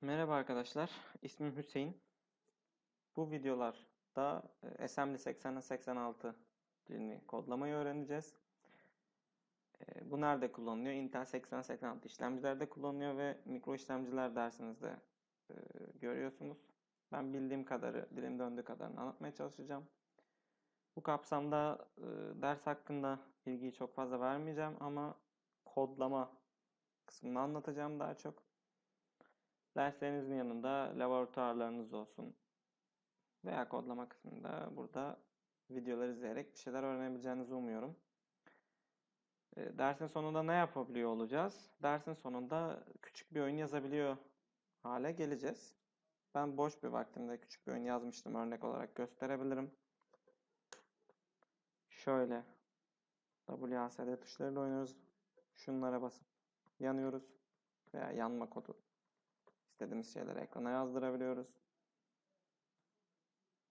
Merhaba arkadaşlar, ismim Hüseyin. Bu videolarda Assembly 80'e 86 dilini kodlamayı öğreneceğiz. Bu nerede kullanılıyor? Intel 8086 işlemcilerde kullanılıyor ve mikro işlemciler dersinizde e, görüyorsunuz. Ben bildiğim kadarı, dilim döndüğü kadarını anlatmaya çalışacağım. Bu kapsamda ders hakkında bilgiyi çok fazla vermeyeceğim ama kodlama kısmını anlatacağım daha çok. Derslerinizin yanında laboratuvarlarınız olsun, veya kodlama kısmında burada videoları izleyerek bir şeyler öğrenebileceğinizi umuyorum. Dersin sonunda ne yapabiliyor olacağız? Dersin sonunda küçük bir oyun yazabiliyor hale geleceğiz. Ben boş bir vaktimde küçük bir oyun yazmıştım. Örnek olarak gösterebilirim. Şöyle WASD tuşlarıyla oynuyoruz. Şunlara basıp yanıyoruz. Veya yanma kodu istediğimiz şeyleri ekrana yazdırabiliyoruz.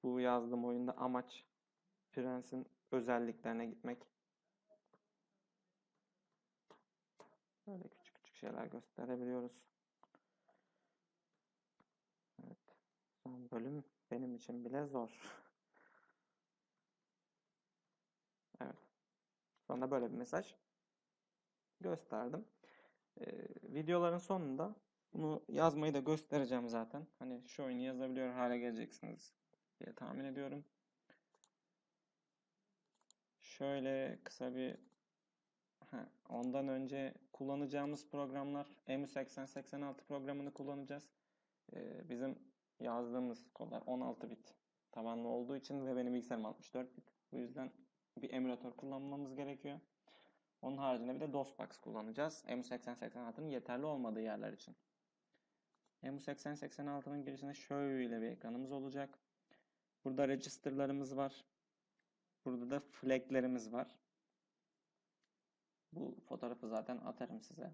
Bu yazdığım oyunda amaç Prens'in özelliklerine gitmek. Böyle küçük küçük şeyler gösterebiliyoruz. Evet. Son bölüm benim için bile zor. Evet. Sonra böyle bir mesaj gösterdim. Videoların sonunda bunu yazmayı da göstereceğim zaten. Hani şu oyunu yazabiliyor hale geleceksiniz diye tahmin ediyorum. Şöyle kısa bir ondan önce kullanacağımız programlar EMU8086 programını kullanacağız. Bizim yazdığımız kodlar 16 bit tabanlı olduğu için ve benim bilgisayarım 64 bit. Bu yüzden bir emülatör kullanmamız gerekiyor. Onun haricinde bir de DOSBox kullanacağız. EMU8086'nın yeterli olmadığı yerler için. EMU8086'nın girişinde şöyle bir ekranımız olacak. Burada register'larımız var. Burada da flag'lerimiz var. Bu fotoğrafı zaten atarım size.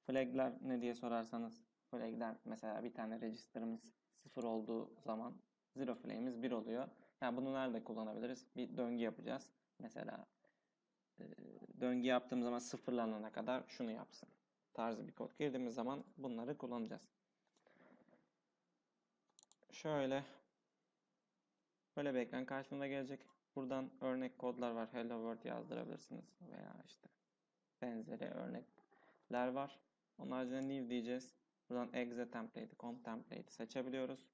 Flag'ler ne diye sorarsanız, flag'ler mesela bir tane register'ımız 0 olduğu zaman zero flag'imiz 1 oluyor. Yani bunu nerede kullanabiliriz? Bir döngü yapacağız. Mesela döngü yaptığım zaman sıfırlanana kadar şunu yapsın tarzı bir kod girdiğimiz zaman bunları kullanacağız. Şöyle böyle bir ekran karşımıza gelecek. Buradan örnek kodlar var. Hello World yazdırabilirsiniz veya işte benzeri örnekler var. Onun haricinde new diyeceğiz. Buradan exe template, com template seçebiliyoruz.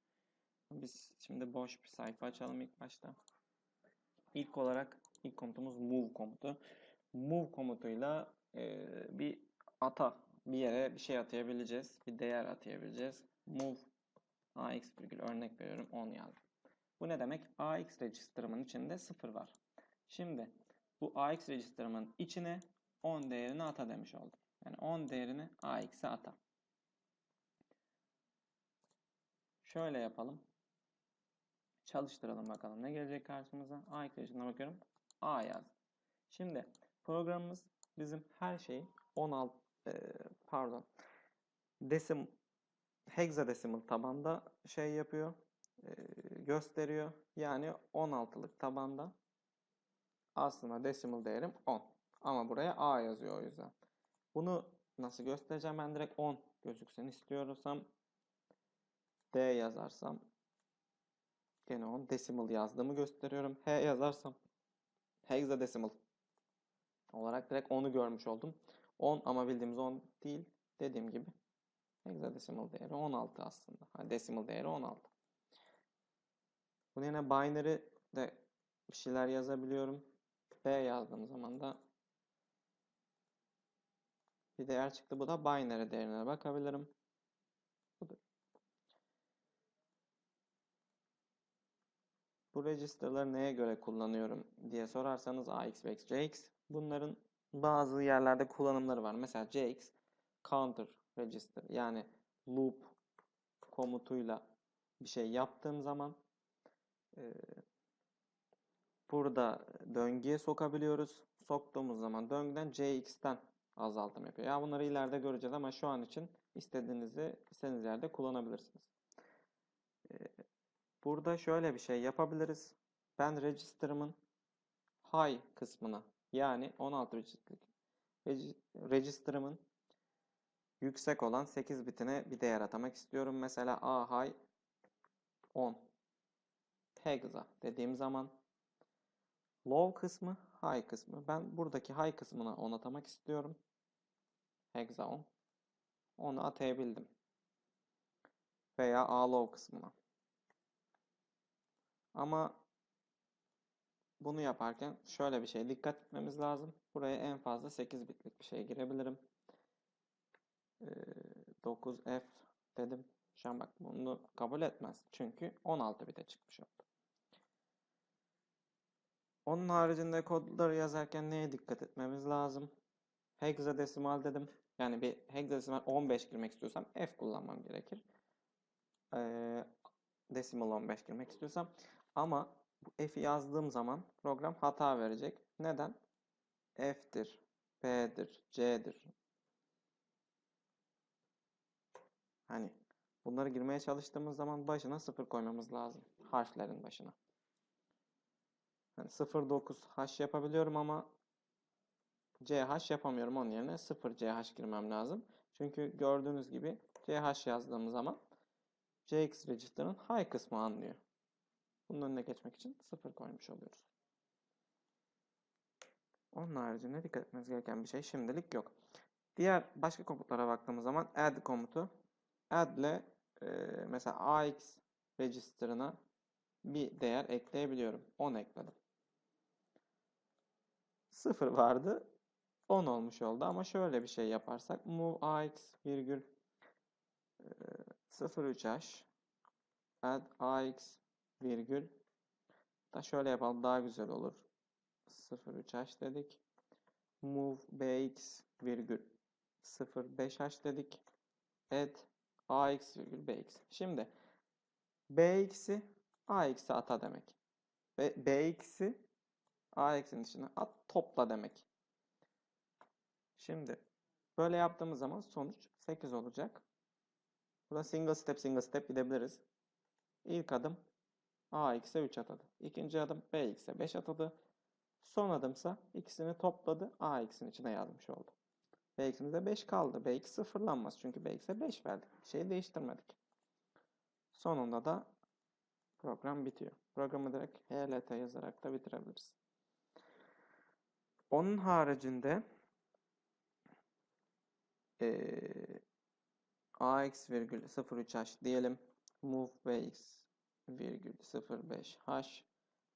Biz şimdi boş bir sayfa açalım ilk başta. İlk olarak ilk komutumuz move komutu. Move komutuyla bir bir yere bir şey atayabileceğiz. Bir değer atayabileceğiz. Move ax virgül örnek veriyorum 10 yazdım. Bu ne demek? AX register'ımın içinde 0 var. Şimdi bu AX register'ımın içine 10 değerini ata demiş oldum. Yani 10 değerini AX'e ata. Şöyle yapalım. Çalıştıralım bakalım ne gelecek karşımıza. AX register'ına bakıyorum. A yazdım. Şimdi programımız bizim her şeyi 16 pardon hexadesimal tabanda şey yapıyor, e, gösteriyor. Yani 16'lık tabanda aslında decimal değerim 10. Ama buraya A yazıyor o yüzden. Bunu nasıl göstereceğim? Ben direkt 10 gözüksün istiyorsam D yazarsam gene 10 decimal yazdığımı gösteriyorum. H yazarsam hexadecimal olarak direkt 10'u görmüş oldum. 10 ama bildiğimiz 10 değil. Dediğim gibi hexadecimal değeri 16 aslında. Yani decimal değeri 16. Bunun yerine binary de bir şeyler yazabiliyorum. B yazdığım zaman da bir değer çıktı. Bu da binary değerine bakabilirim. Budur. Bu register'ları neye göre kullanıyorum diye sorarsanız AX ve JX. Bunların bazı yerlerde kullanımları var. Mesela JX counter register yani loop komutuyla bir şey yaptığım zaman e, burada döngüye sokabiliyoruz. Soktuğumuz zaman döngüden JX'ten azaltım yapıyor. Ya bunları ileride göreceğiz ama şu an için istediğiniz yerde kullanabilirsiniz. Burada şöyle bir şey yapabiliriz. Ben register'ımın high kısmına yani 16 register'ımın yüksek olan 8 bitine bir değer atamak istiyorum. Mesela A high 10 hexa dediğim zaman low kısmı, high kısmı. Ben buradaki high kısmına 10 atamak istiyorum. Hexa 10. Onu atayabildim. Veya A low kısmına. Ama bunu yaparken şöyle bir şey dikkat etmemiz lazım. Buraya en fazla 8 bitlik bir şey girebilirim. 9F dedim. Şu an bak bunu kabul etmez. Çünkü 16 bite çıkmış oldu. Onun haricinde kodları yazarken neye dikkat etmemiz lazım? Hexadesimal dedim. Yani bir hexadesimal 15 girmek istiyorsam F kullanmam gerekir. Decimal 15 girmek istiyorsam. Ama bu F'i yazdığım zaman program hata verecek. Neden? F'tir, B'dir, C'dir. Hani bunları girmeye çalıştığımız zaman başına 0 koymamız lazım. Harflerin başına. Yani 0,9H yapabiliyorum ama CH yapamıyorum. Onun yerine 0CH girmem lazım. Çünkü gördüğünüz gibi CH yazdığım zaman CX register'ın high kısmı anlıyor. Bunun önüne geçmek için 0 koymuş oluyoruz. Onun haricinde dikkat etmeniz gereken bir şey şimdilik yok. Diğer başka komutlara baktığımız zaman add komutu. Add ile mesela AX register'ına bir değer ekleyebiliyorum. 10 ekledim. 0 vardı. 10 olmuş oldu ama şöyle bir şey yaparsak move AX virgül 03H add AX virgül da şöyle yapalım daha güzel olur. 03H dedik. Move BX virgül 05H dedik. Add AX virgül BX. Şimdi BX'i AX'e ata demek. Ve BX'i AX'in içine at topla demek. Şimdi böyle yaptığımız zaman sonuç 8 olacak. Burada single step gidebiliriz. İlk adım AX'e 3 atadı. İkinci adım BX'e 5 atadı. Son adımsa ikisini topladı. AX'in içine yazmış oldu. BX'imizde 5 kaldı. BX sıfırlanmaz. Çünkü BX'e 5 verdik. Bir şey değiştirmedik. Sonunda da program bitiyor. Programı direkt HLT yazarak da bitirebiliriz. Onun haricinde AX virgül 03H diyelim. Move BX virgül 05H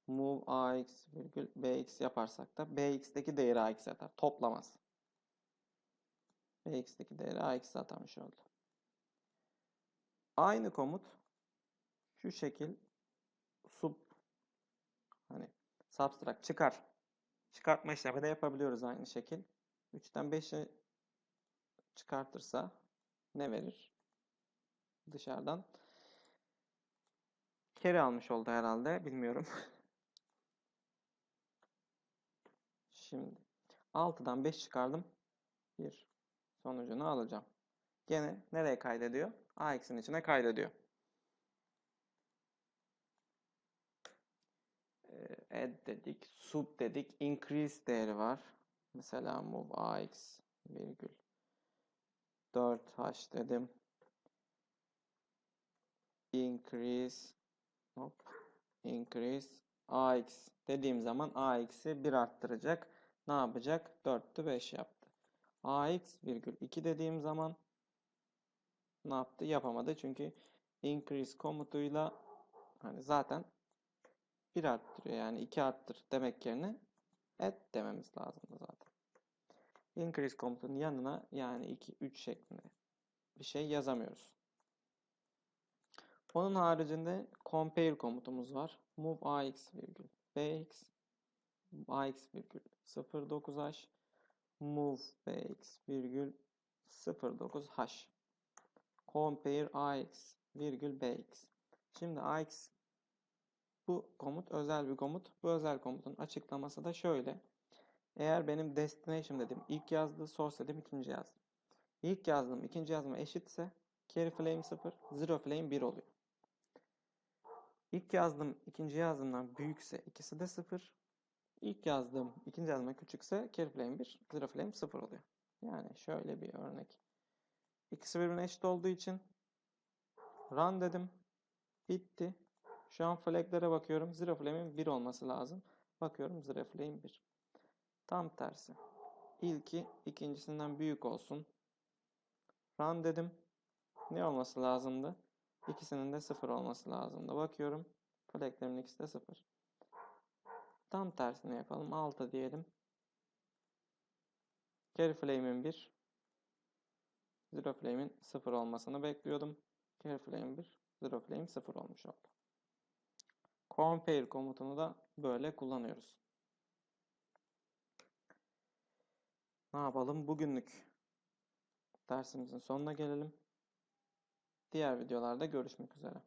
move AX virgül BX yaparsak da BX'deki değeri AX'e atar. Toplamaz. BX'deki değeri AX'e atamış oldu. Aynı komut şu şekil hani subtract çıkartma işlemi de yapabiliyoruz aynı şekil. 3'ten 5'i çıkartırsa ne verir? Dışarıdan carry almış oldu herhalde. Bilmiyorum. Şimdi 6'dan 5 çıkardım. 1 sonucunu alacağım. Gene nereye kaydediyor? AX'in içine kaydediyor. Add dedik, sub dedik, increase değeri var. Mesela move AX virgül 4H dedim. Increase increase AX dediğim zaman AX'i 1 arttıracak. Ne yapacak? 4'tü 5 yaptı. AX virgül 2 dediğim zaman ne yaptı? Yapamadı. Çünkü increase komutuyla hani zaten 1 arttırıyor. Yani 2 arttır demek yerine add dememiz lazımdı zaten. Increase komutunun yanına yani 2, 3 şeklinde bir şey yazamıyoruz. Onun haricinde compare komutumuz var. Move AX virgül BX AX virgül 09H move BX virgül 09H compare AX virgül BX. Şimdi AX bu komut özel bir komut. Bu özel komutun açıklaması da şöyle. Eğer benim destination dediğim ilk yazdığı source dediğim ikinci yazdım. İlk yazdığım ikinci yazma eşitse carry flame 0, zero flame 1 oluyor. İlk yazdığım ikinci yazdığımdan büyükse ikisi de 0. İlk yazdığım ikinci yazdığımdan küçükse carry flame 1, zero flame 0 oluyor. Yani şöyle bir örnek İkisi birbirine eşit olduğu için run dedim. Bitti. Şu an flaglere bakıyorum. Zero flag'in 1 olması lazım. Bakıyorum zero flag'in 1. Tam tersi. İlki ikincisinden büyük olsun. Run dedim. Ne olması lazımdı? İkisinin de 0 olması lazımdı. Bakıyorum. Flaglerimin ikisi de 0. Tam tersini yapalım. 6 diyelim. Carry flame'in 1. Zero flame'in 0 olmasını bekliyordum. Carry flame 1. Zero flame 0 olmuş oldu. Compare komutunu da böyle kullanıyoruz. Ne yapalım? Bugünlük dersimizin sonuna gelelim. Diğer videolarda görüşmek üzere.